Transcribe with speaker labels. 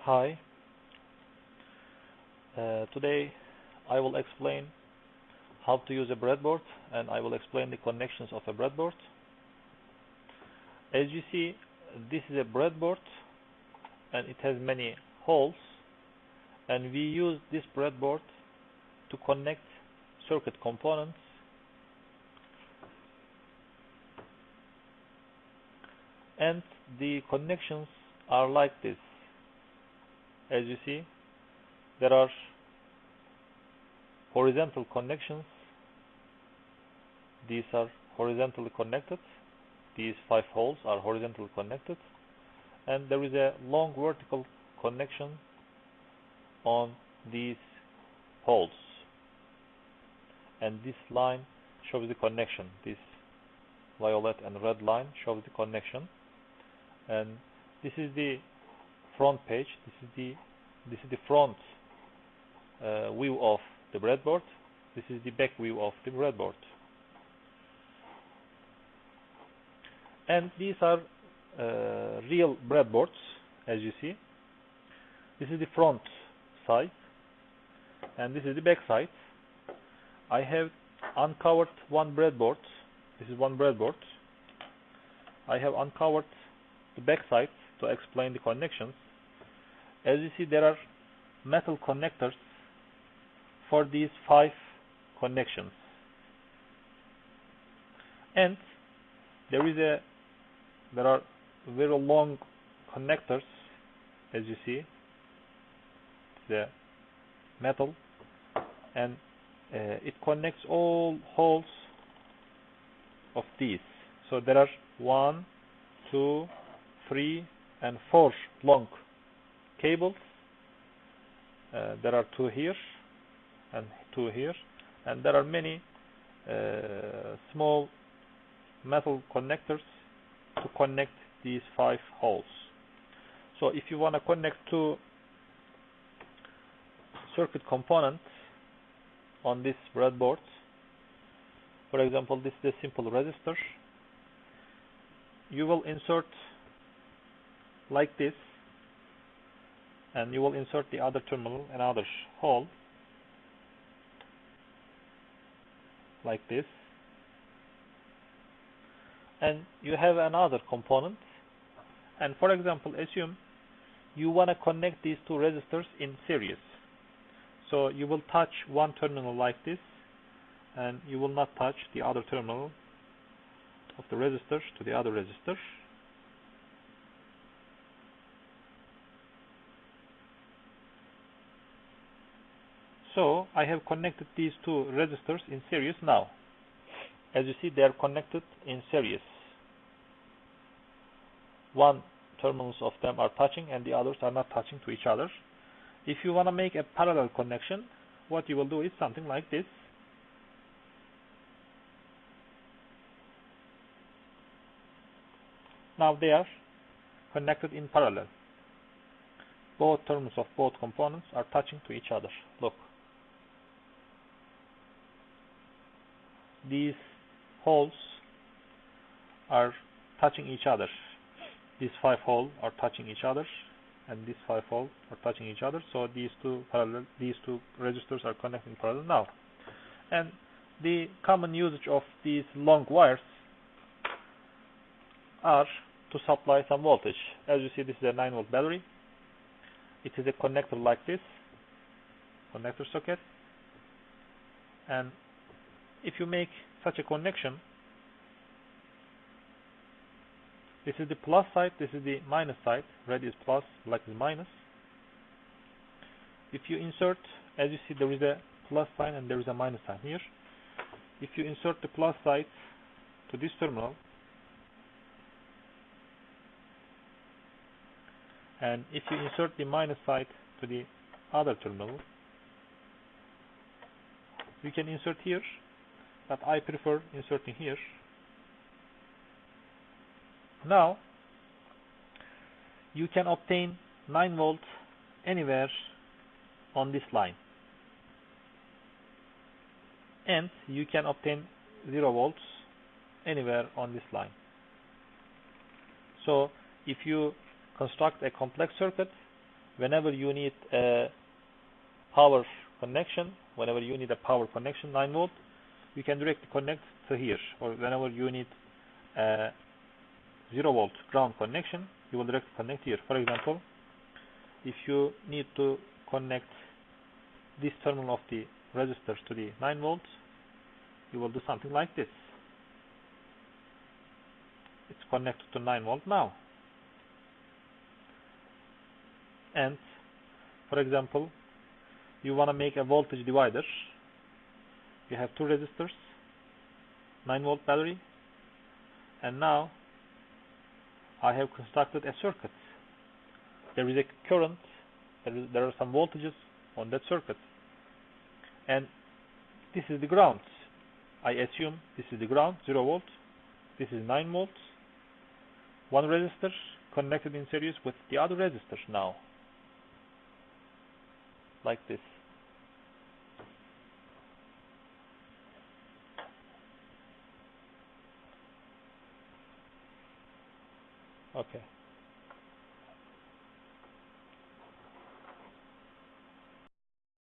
Speaker 1: Hi, today I will explain how to use a breadboard, and I will explain the connections of a breadboard. As you see, this is a breadboard and it has many holes, and we use this breadboard to connect circuit components and the connections are like this. As you see, there are horizontal connections. These are horizontally connected. These 5 holes are horizontally connected, and there is a long vertical connection on these holes, and this line shows the connection. This violet and red line shows the connection, and this is the front page. This is the front view of the breadboard. This is the back view of the breadboard, and these are real breadboards. As you see, this is the front side and this is the back side. I have uncovered one breadboard. This is one breadboard. I have uncovered the back side to explain the connections. As you see, there are metal connectors for these 5 connections, and there are very long connectors. As you see, the metal, and it connects all holes of these. So there are 1, 2, 3, and 4 long cables. There are 2 here and 2 here, and there are many small metal connectors to connect these 5 holes. So if you want to connect 2 circuit components on this breadboard, for example, this is a simple resistor, you will insert like this, and you will insert the other terminal, another hole like this, and you have another component. And for example, assume you want to connect these 2 resistors in series. So you will touch one terminal like this, and you will not touch the other terminal of the resistor to the other resistor. So I have connected these 2 resistors in series now. As you see, they are connected in series. One terminals of them are touching and the others are not touching to each other. If you want to make a parallel connection, what you will do is something like this. Now they are connected in parallel. Both terminals of both components are touching to each other. Look. These holes are touching each other. These 5 holes are touching each other, and these 5 holes are touching each other. So these two resistors are connecting parallel now. And the common usage of these long wires are to supply some voltage. As you see, this is a 9-volt battery. It is a connector like this, connector socket, and if you make such a connection, this is the plus side, this is the minus side. Red is plus, black is minus. If you insert, as you see, there is a plus sign and there is a minus sign here. If you insert the plus side to this terminal, and if you insert the minus side to the other terminal, you can insert here, but I prefer inserting here. Now you can obtain 9 volts anywhere on this line, and you can obtain 0 volts anywhere on this line. So if you construct a complex circuit whenever you need a power connection, 9 volt, you can directly connect to here. Or whenever you need a 0 volt ground connection, you will directly connect here. For example, if you need to connect this terminal of the resistor to the 9 volts, you will do something like this. It's connected to 9 volt now. And for example, you want to make a voltage divider. You have two resistors, 9 volt battery, and now I have constructed a circuit. There is a current, there are some voltages on that circuit, and this is the ground. I assume this is the ground, 0 volt. This is 9 volts. One resistor connected in series with the other resistor now, like this. Okay.